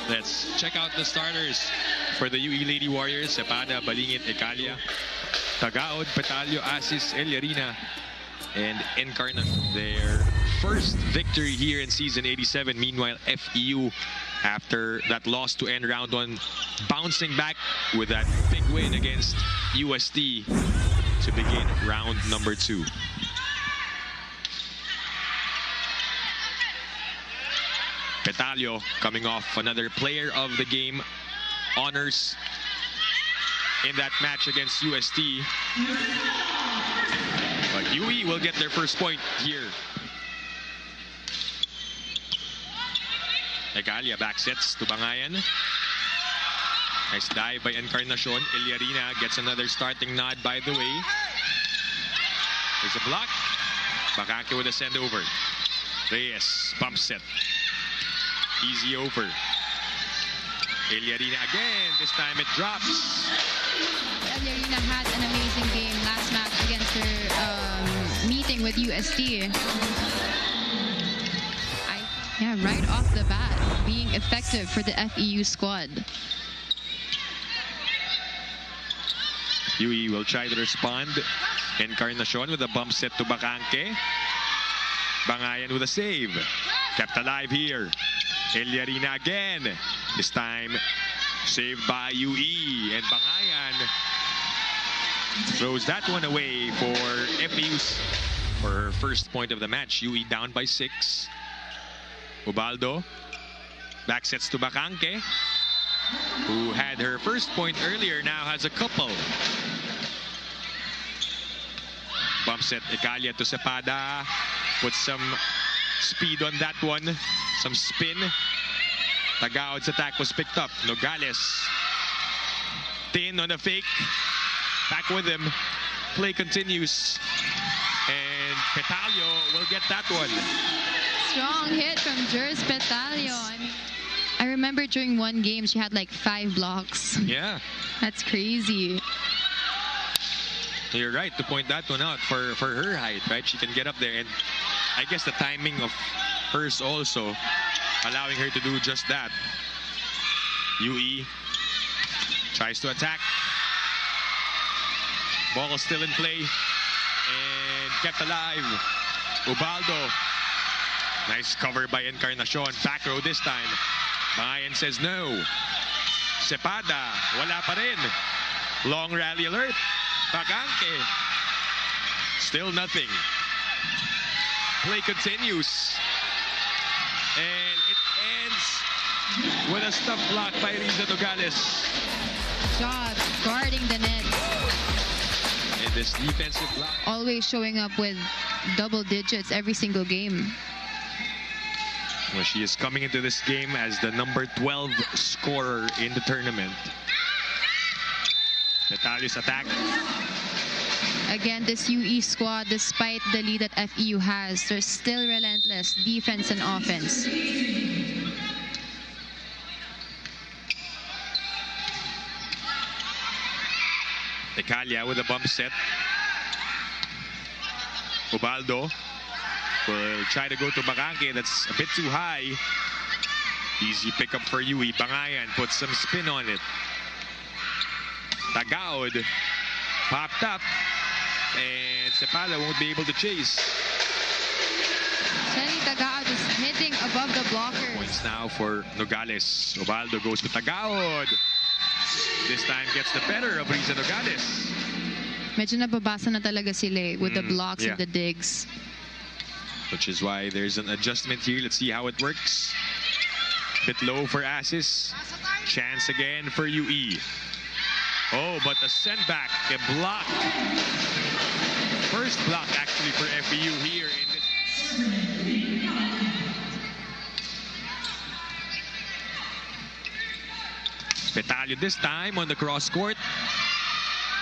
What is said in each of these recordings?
Let's check out the starters for the UE Lady Warriors. Cepada, Balingit, Ecalia, Tagaod, Petalio, Asis, Eliarina, and Encarnacion. Their first victory here in season 87. Meanwhile, FEU, after that loss to end round 1, bouncing back with that big win against UST to begin round number 2. Petalio coming off another player of the game honors in that match against UST. But UE will get their first point here. Egalia back sets to Bangayan. Nice dive by Encarnacion. Eliarina gets another starting nod, by the way. There's a block. Bacake with a send over. Reyes, bump set. Easy over. Eliarina again. This time it drops. Eliarina had an amazing game last match against her meeting with UST. Yeah, right off the bat, being effective for the FEU squad. UE will try to respond. Encarnacion with a bump set to Bacake. Bangayan with a save. Kept alive here. Eliarina again. This time saved by UE. And Bangayan throws that one away for FEU's for her first point of the match. UE down by 6. Ubaldo back sets to Bacake, who had her first point earlier, now has a couple. Bump set Ecalia to Cepada. Put some speed on that one. Some spin. Tagaod's attack was picked up. Nogales. Tin on a fake. Back with him. Play continues. And Petalio will get that one. Strong hit from Jers Petalio. I remember during one game she had like 5 blocks. Yeah. That's crazy. You're right to point that one out for her height, right? She can get up there, and I guess the timing of hers also allowing her to do just that. UE tries to attack. Ball still in play and kept alive. Ubaldo. Nice cover by Encarnacion. Back row this time. Bangayan says no. Cepada. Wala pa rin. Long rally alert. Bacake. Still nothing. Play continues. And it ends with a stuff block by Riza Nogales. Job guarding the net. And this defensive block. Always showing up with double digits every single game. Well, she is coming into this game as the number 12 scorer in the tournament. Petalio's attack. Again, this UE squad, despite the lead that FEU has, they're still relentless defense and offense. Ecalia with a bump set. Ubaldo will try to go to Bacake. That's a bit too high. Easy pickup for UE. Bangayan puts some spin on it. Tagaod popped up. And Cepada won't be able to chase. Shelly Tagaod is hitting above the blockers. Points now for Nogales. Ubaldo goes to Tagaod. This time gets the better of Riza Nogales. Medyo nababasa na talaga sila with the blocks and the digs. Which is why there's an adjustment here. Let's see how it works. Bit low for Asis. Chance again for UE. Oh, but the send back, a block. First block actually for FEU here in this. Petalio this time on the cross court.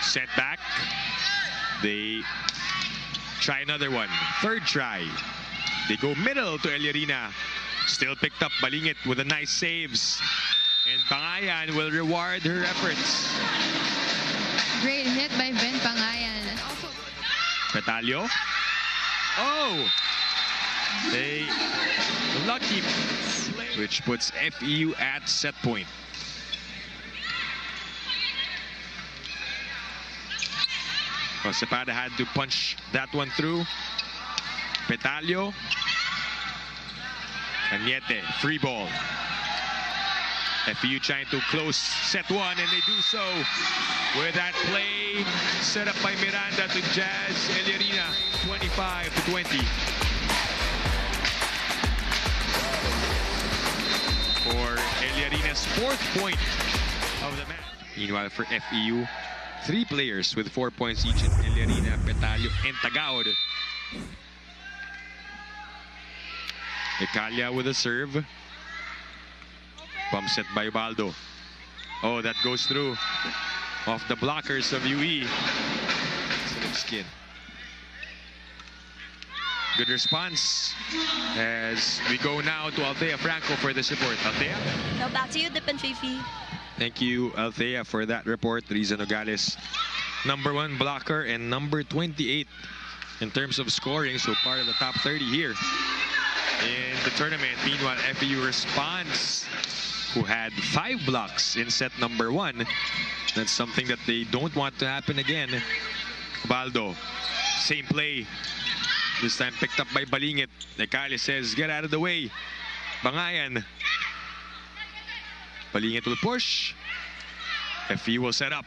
Set back. They try another one. Third try. They go middle to Eliarina. Still picked up Balingit with a nice saves. And Bangayan will reward her efforts. Great hit by Ben Bangayan. And also Petalio. Oh! They lucky which puts FEU at set point. Well, Cepeda had to punch that one through. Petalio. Cañete, free ball. FEU trying to close set one, and they do so with that play set up by Miranda to Jazz Eliarina, 25-20. For Eliarina's 4th point of the match. Meanwhile, for FEU, 3 players with 4 points each in Eliarina, Petalio, and Tagaod. Ecalia with a serve. Pump set by Ubaldo. Oh, that goes through. Off the blockers of UE. Excellent skin. Good response as we go now to Althea Franco for this report. Althea? Now back to you, Dip and Fifi. Thank you, Althea, for that report. Riza Nogales, #1 blocker and number 28 in terms of scoring, so part of the top 30 here in the tournament. Meanwhile, FEU responds, who had 5 blocks in set #1. That's something that they don't want to happen again. Baldo, same play. This time picked up by Balingit. Ekali says, get out of the way. Bangayan. Balingit will push. FEU will set up.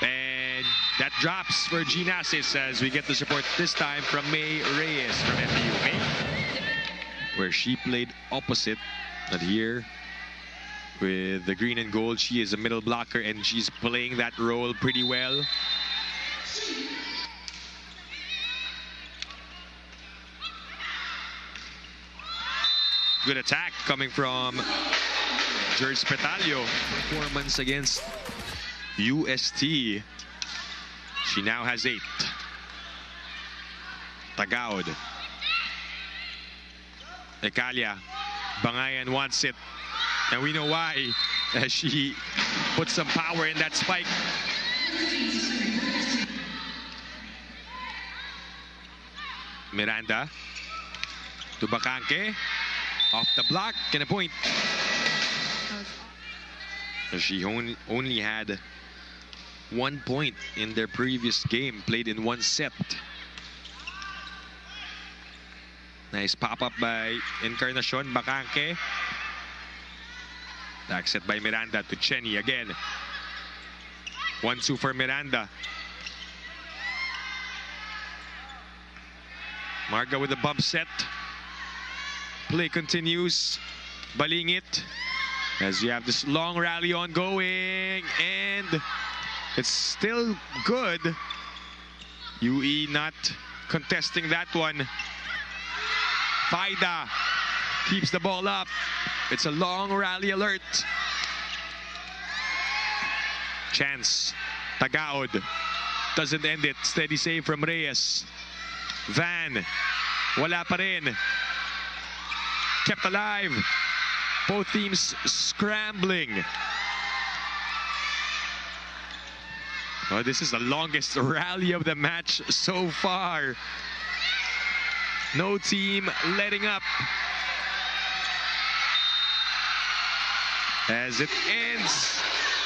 And that drops for Ginasis as we get the support this time from May Reyes from FEU. May, where she played opposite. But here, with the green and gold, she is a middle blocker and she's playing that role pretty well. Good attack coming from George Petalio. Performance against UST. She now has 8. Tagaod. Ecalia. Bangayan wants it. And we know why, as she put some power in that spike. Miranda to Bacanque. Off the block and a point. She only had 1 point in their previous game, played in 1 set. Nice pop-up by Encarnacion. Bacanque. Back set by Miranda to Chenny again. 1-2 for Miranda. Marga with a bump set. Play continues. Balingit. As you have this long rally ongoing. And it's still good. UE not contesting that one. Faida keeps the ball up. It's a long rally alert. Chance. Tagaod. Doesn't end it. Steady save from Reyes. Van. Wala pa rin. Kept alive. Both teams scrambling. Well, this is the longest rally of the match so far. No team letting up. As it ends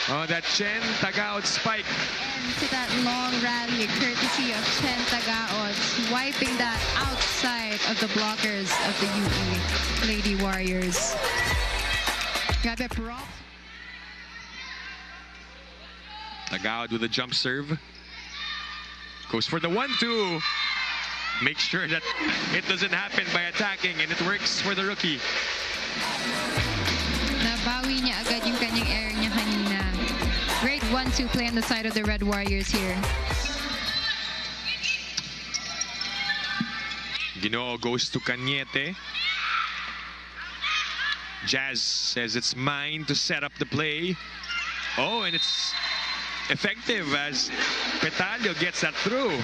on that Chen Tagaod spike. And to that long rally, courtesy of Chen Tagaod, wiping that outside of the blockers of the UE Lady Warriors. Grabe prop. Tagaod with a jump serve. Goes for the 1-2. Make sure that it doesn't happen by attacking, and it works for the rookie. Nabawi niya agad yung kanyang air niya kanina. Great 1-2 play on the side of the Red Warriors here. Ginoo goes to Cañete. Jazz says it's mine to set up the play. Oh, and it's effective as Petalio gets that through.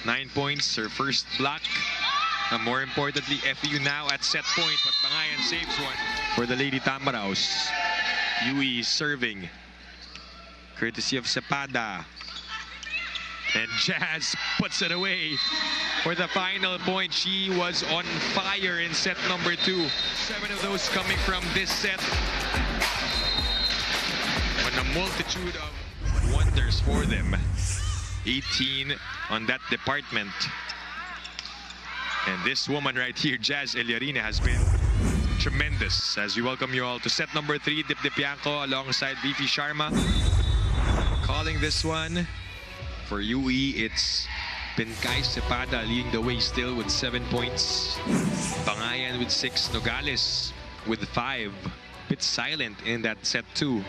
9 points, her first block. And more importantly, FEU now at set point, but Bangayan saves one for the Lady Tamaraws. UE serving, courtesy of Cepeda. And Jazz puts it away for the final point. She was on fire in set number 2. 7 of those coming from this set. On a multitude of wonders for them. 18 on that department. And this woman right here, Jazz Eliarina, has been tremendous. As we welcome you all to set number 3, Dip Dipianco alongside Vivi Sharma. Calling this one for UE, it's Pincay Cepada leading the way still with 7 points. Bangayan with 6, Nogales with 5. Bit silent in that set 2.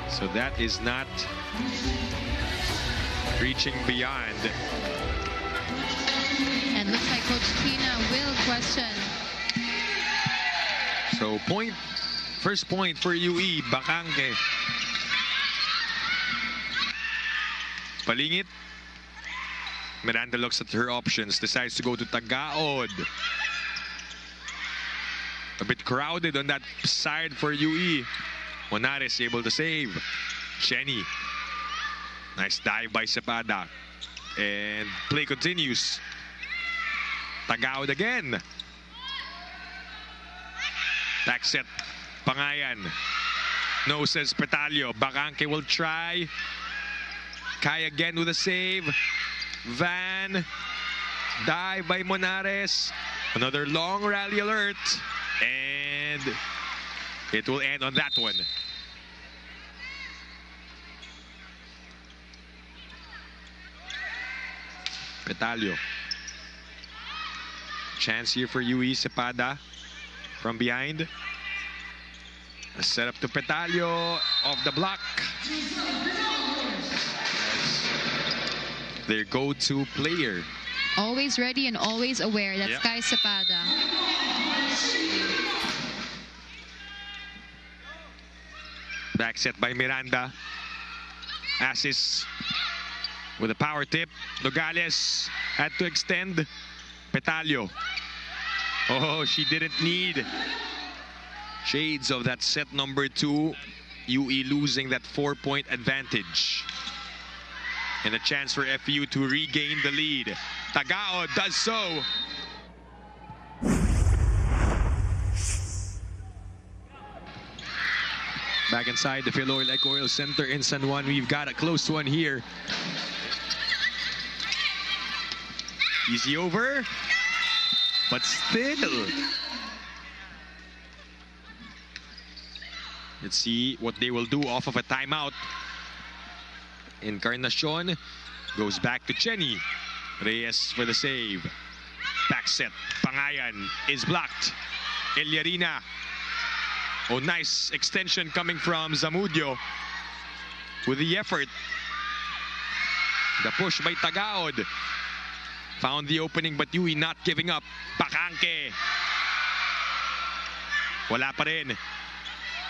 So that is not reaching beyond. And looks like Coach Tina will question. So first point for UE, Bakangke. Palingit. Miranda looks at her options, decides to go to Tagaod. A bit crowded on that side for UE. Monares able to save. Jenny. Nice dive by Cepada. And play continues. Tagaod again. Back set. Bangayan. No, says Petalio. Bakangke will try. Kai again with a save. Van. Dive by Monares. Another long rally alert. And it will end on that one. Petalio. Chance here for UE. Cepada from behind. A set up to Petalio off the block. As their go-to player. Always ready and always aware. That's Kai Cepada. Back set by Miranda. Assist with a power tip. Nogales had to extend. Petalio. Oh, she didn't need. Shades of that set number 2. UE losing that 4-point advantage. And a chance for FEU to regain the lead. Tagao does so. Back inside the Philoil Eco-Oil Center in San Juan. We've got a close one here. Easy over. But still. Let's see what they will do off of a timeout. Encarnacion goes back to Chenny. Reyes for the save. Back set. Bangayan is blocked. Eliarina. Oh, nice extension coming from Zamudio with the effort. The push by Tagaod. Found the opening but UE not giving up. Bakangke. Wala pa rin.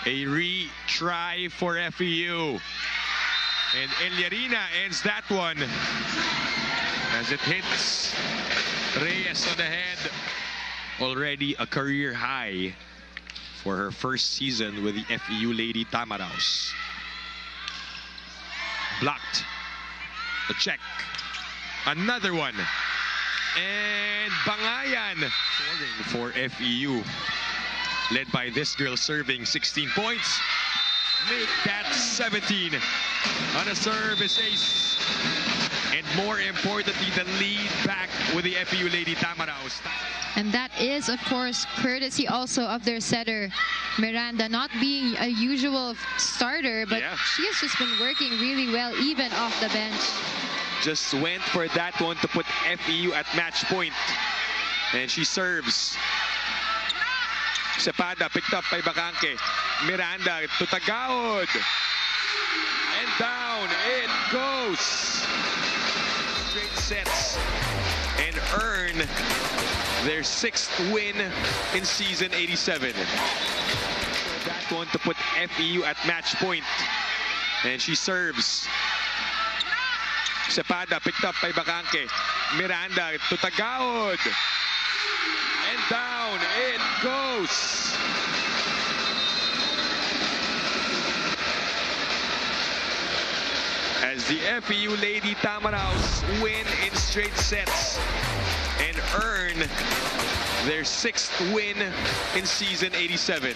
A retry for FEU. And Eliarina ends that one as it hits Reyes on the head. Already a career high for her first season with the FEU Lady Tamaraws. Blocked. The check. Another one. And Bangayan for FEU. Led by this girl serving 16 points. Make that 17 on a service ace. And more importantly, the lead back with the FEU Lady Tamaraws. And that is, of course, courtesy also of their setter, Miranda, not being a usual starter, but she has just been working really well, even off the bench. Just went for that one to put FEU at match point. And she serves. Cepada picked up by Bakangke. Miranda to Tagaod. And down it goes. Straight sets. And earn their 6th win in season 87. That one to put FEU at match point. And she serves. Cepada picked up by Bakangke. Miranda to Tagaod. And down it goes. as the FEU Lady Tamaraws win in straight sets and earn their 6th win in season 87.